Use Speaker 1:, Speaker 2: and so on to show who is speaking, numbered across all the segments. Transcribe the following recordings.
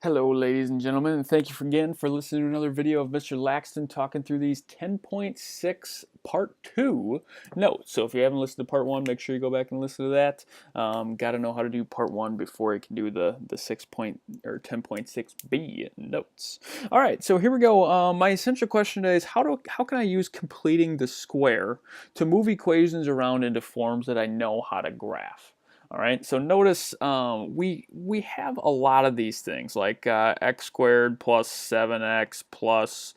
Speaker 1: Hello ladies and gentlemen, and thank you again for listening to another video of Mr. Laxton talking through these 10.6 part 2 notes. So if you haven't listened to part 1, make sure you go back and listen to that. Got to know how to do part 1 before you can do the 10.6b notes. Alright, so here we go. My essential question today is how can I use completing the square to move equations around into forms that I know how to graph? All right, so notice we have a lot of these things like x squared plus 7x plus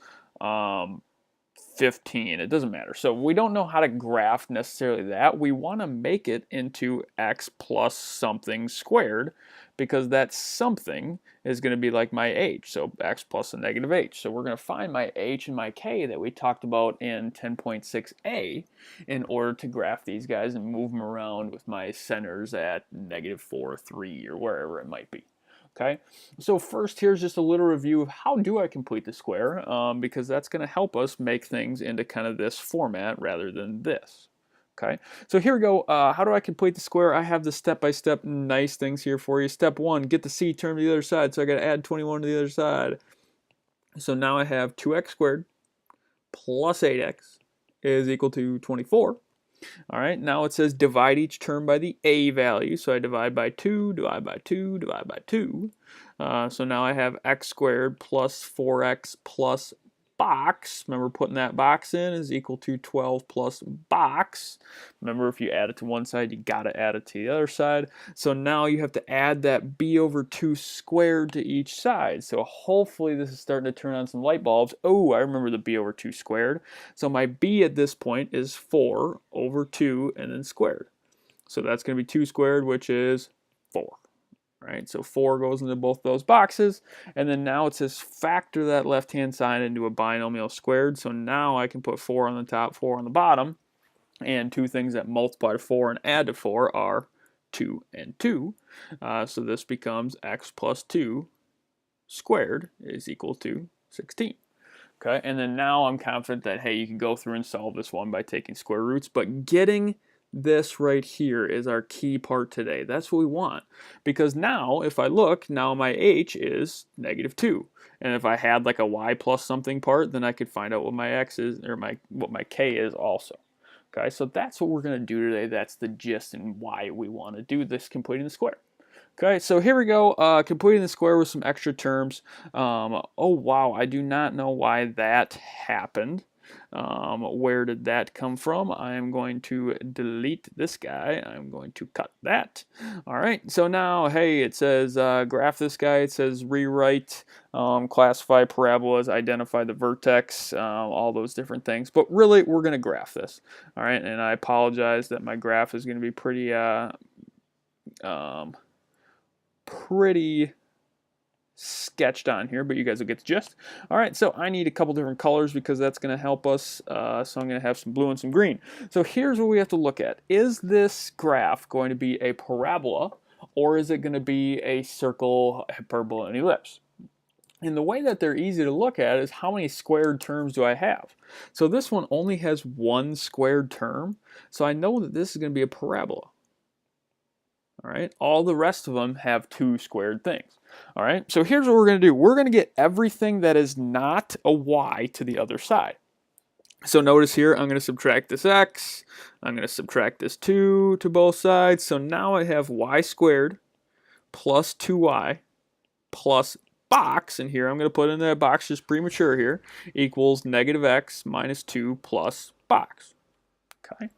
Speaker 1: 15. It doesn't matter. So we don't know how to graph necessarily that. We want to make it into x plus something squared because that something is going to be like my h, so x plus a negative h. So we're going to find my h and my k that we talked about in 10.6a in order to graph these guys and move them around with my centers at -4, 3, or wherever it might be. Okay, so first here's just a little review of how do I complete the square, because that's going to help us make things into kind of this format rather than this. Okay, so here we go. How do I complete the square? I have the step-by-step nice things here for you. Step 1, get the c term to the other side, so I got to add 21 to the other side. So now I have 2x squared plus 8x is equal to 24. All right, now it says divide each term by the a value. So I divide by 2, divide by 2, divide by 2. So now I have x squared plus 4x plus box. Remember, putting that box in is equal to 12 plus box. Remember, if you add it to one side, you got to add it to the other side. So now you have to add that b over 2 squared to each side. So hopefully this is starting to turn on some light bulbs. Oh, I remember the b over 2 squared. So my b at this point is 4 over 2 and then squared. So that's going to be 2 squared, which is 4. Right, so 4 goes into both those boxes, and then now it says factor that left-hand side into a binomial squared. So now I can put 4 on the top, 4 on the bottom, and two things that multiply to 4 and add to 4 are 2 and 2. So this becomes x plus 2 squared is equal to 16. Okay, and then now I'm confident that, hey, you can go through and solve this one by taking square roots, but getting this right here is our key part today. That's what we want, because now if I look, now my h is -2, and if I had like a y plus something part, then I could find out what my x is, or what my k is also. Okay, so that's what we're going to do today. That's the gist and why we want to do this, completing the square. Okay, so here we go, completing the square with some extra terms. Oh wow, I do not know why that happened. Where did that come from? I am going to delete this guy. I'm going to cut that. All right, so now, hey, it says graph this guy. It says rewrite, classify parabolas, identify the vertex, all those different things. But really, we're going to graph this. All right, and I apologize that my graph is going to be pretty sketched on here, but you guys will get the gist. All right, so I need a couple different colors because that's going to help us. So I'm going to have some blue and some green. So here's what we have to look at. Is this graph going to be a parabola, or is it going to be a circle, hyperbola, and ellipse? And the way that they're easy to look at is how many squared terms do I have? So this one only has one squared term, so I know that this is going to be a parabola. All right, all the rest of them have 2 squared things. All right, so here's what we're going to do. We're going to get everything that is not a y to the other side. So notice here, I'm going to subtract this x. I'm going to subtract this 2 to both sides. So now I have y squared plus 2y plus box, and here I'm going to put in that box just premature here, equals -x minus 2 plus box. Okay,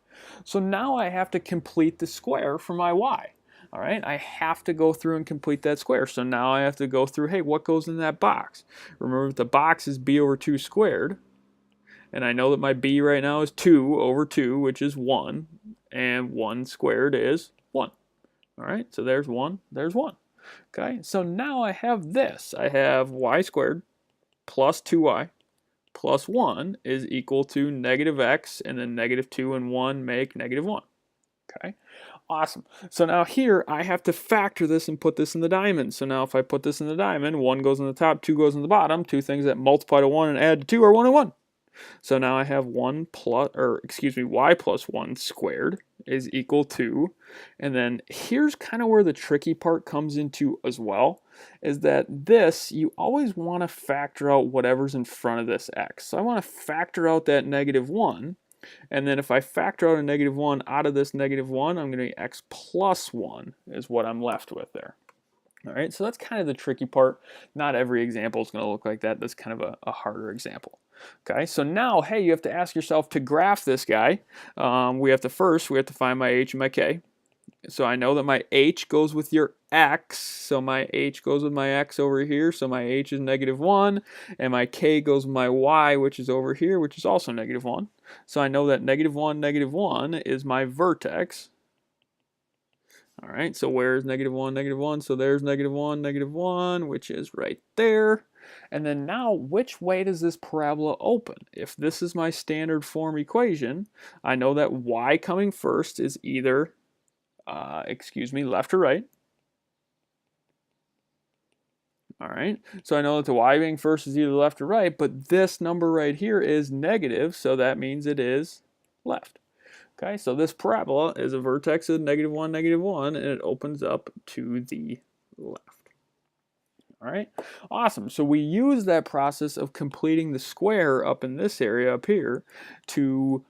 Speaker 1: so now I have to complete the square for my y. All right, I have to go through and complete that square. So now I have to go through, hey, what goes in that box? Remember, the box is b over 2 squared. And I know that my b right now is 2 over 2, which is 1. And 1 squared is 1. All right, so there's 1, there's 1. Okay, so now I have this. I have y squared plus 2y plus 1 is equal to -x, and then -2 and 1 make -1. Okay, awesome. So now here I have to factor this and put this in the diamond. So now if I put this in the diamond, 1 goes in the top, 2 goes in the bottom. Two things that multiply to 1 and add to 2 are 1 and 1. So now I have y plus 1 squared is equal to, and then here's kind of where the tricky part comes into as well, is that this, you always want to factor out whatever's in front of this x. So I want to factor out that negative 1, and then if I factor out a negative 1 out of this negative 1, I'm going to be x plus 1 is what I'm left with there. All right, so that's kind of the tricky part. Not every example is going to look like that. That's kind of a harder example. Okay, so now, hey, you have to ask yourself to graph this guy. We have to find my h and my k. So I know that my h goes with your x, so my h goes with my x over here, so my h is negative 1, and my k goes with my y, which is over here, which is also negative 1. So I know that negative 1 is my vertex. All right, so where's negative 1, negative 1? So there's negative 1, which is right there. And then now, which way does this parabola open? If this is my standard form equation, I know that y coming first is either, left or right. All right, so I know that the y being first is either left or right, but this number right here is negative, so that means it is left. Okay, so this parabola is a vertex of negative 1, and it opens up to the left. All right, awesome. So we use that process of completing the square up in this area up here to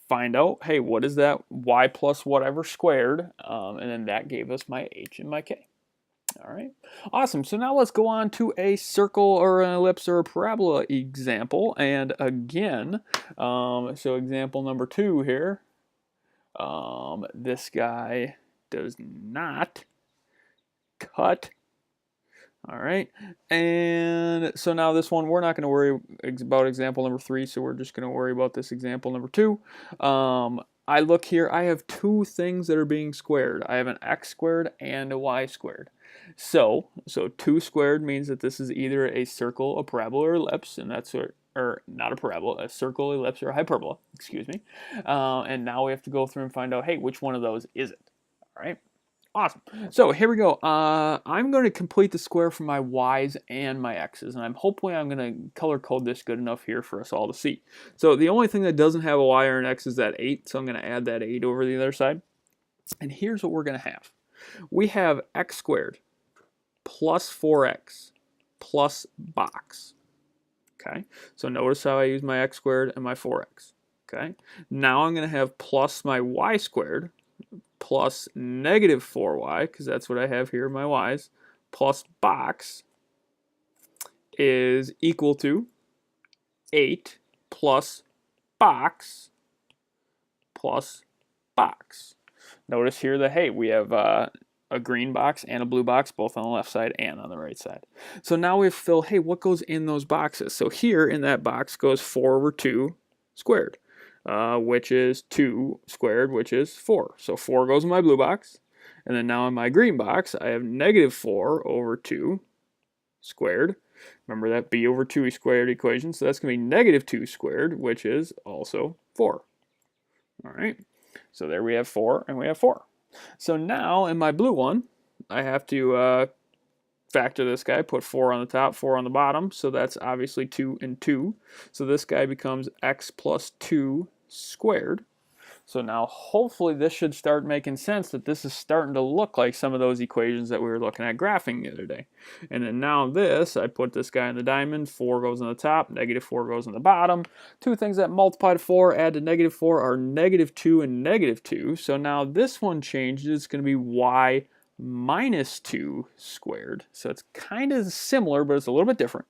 Speaker 1: find out, hey, what is that y plus whatever squared? And then that gave us my h and my k. All right, awesome. So now let's go on to a circle or an ellipse or a parabola example. And again, so example number 2 here, this guy does not cut. All right, and so now this one, we're not going to worry about example number 3, so we're just going to worry about this example number 2. I look here, I have 2 things that are being squared. I have an x squared and a y squared. So 2 squared means that this is either a circle, a parabola, or ellipse, and that's what, or not a parabola, a circle, ellipse, or a hyperbola, excuse me. And now we have to go through and find out, hey, which one of those is it? All right. Awesome. So here we go. I'm going to complete the square for my y's and my x's, and hopefully I'm going to color code this good enough here for us all to see. So the only thing that doesn't have a y or an x is that 8, so I'm going to add that 8 over the other side. And here's what we're going to have. We have x squared plus 4x plus box. Okay, so notice how I use my x squared and my 4x. Okay, now I'm going to have plus my y squared plus negative 4y, because that's what I have here in my y's, plus box is equal to 8 plus box plus box. Notice here that, hey, we have a green box and a blue box, both on the left side and on the right side. So now we have to fill, hey, what goes in those boxes? So here in that box goes 4 over 2 squared. Which is 2 squared, which is 4. So 4 goes in my blue box. And then now in my green box, I have negative 4 over 2 squared. Remember that b over 2 squared equation. So that's going to be negative 2 squared, which is also 4. All right. So there we have 4 and we have 4. So now in my blue one, I have to factor this guy, put 4 on the top, 4 on the bottom. So that's obviously 2 and 2. So this guy becomes x plus 2 squared. So now hopefully this should start making sense, that this is starting to look like some of those equations that we were looking at graphing the other day. And then now this, I put this guy in the diamond, 4 goes on the top, negative 4 goes on the bottom. 2 things that multiply to 4, add to negative 4 are negative 2 and negative 2. So now this one changes, it's going to be y minus 2 squared. So it's kind of similar, but it's a little bit different.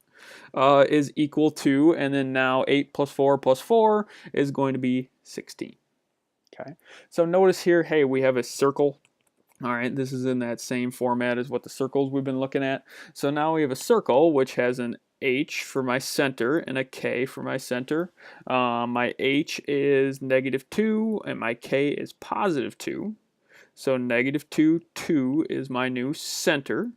Speaker 1: Is equal to, and then now 8 plus 4 is going to be 16. Okay, so notice here, hey, we have a circle. All right, this is in that same format as what the circles we've been looking at. So now we have a circle which has an h for my center and a k for my center. My h is negative 2 and my k is positive 2. So negative 2, 2 is my new center.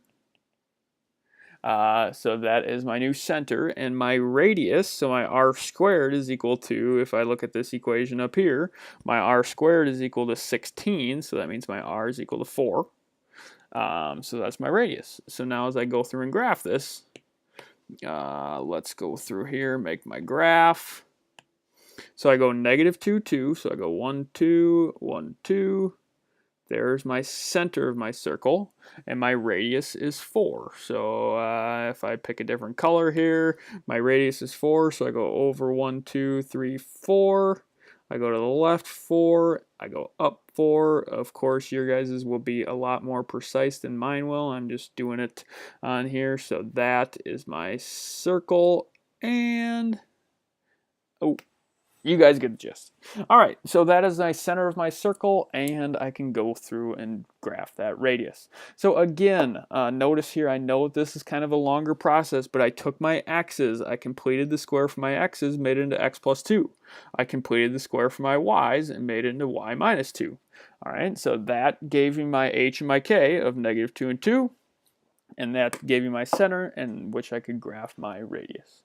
Speaker 1: So that is my new center, and my radius, so my r squared is equal to, if I look at this equation up here, my r squared is equal to 16, so that means my r is equal to 4. So that's my radius. So now as I go through and graph this, Let's go through here, make my graph. So I go negative 2, 2. So I go 1, 2, 1, 2. There's my center of my circle, and my radius is 4. So if I pick a different color here, my radius is 4. So I go over 1, 2, 3, 4. I go to the left 4. I go up 4. Of course, your guys's will be a lot more precise than mine will. I'm just doing it on here. So that is my circle, and oh, you guys get the gist. All right, so that is my center of my circle, and I can go through and graph that radius. So again, notice here, I know this is kind of a longer process, but I took my x's, I completed the square for my x's, made it into x plus 2. I completed the square for my y's and made it into y minus 2. All right, so that gave me my h and my k of negative 2 and 2, and that gave me my center, in which I could graph my radius.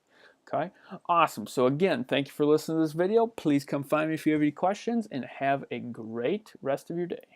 Speaker 1: Okay, awesome. So again, thank you for listening to this video. Please come find me if you have any questions, and have a great rest of your day.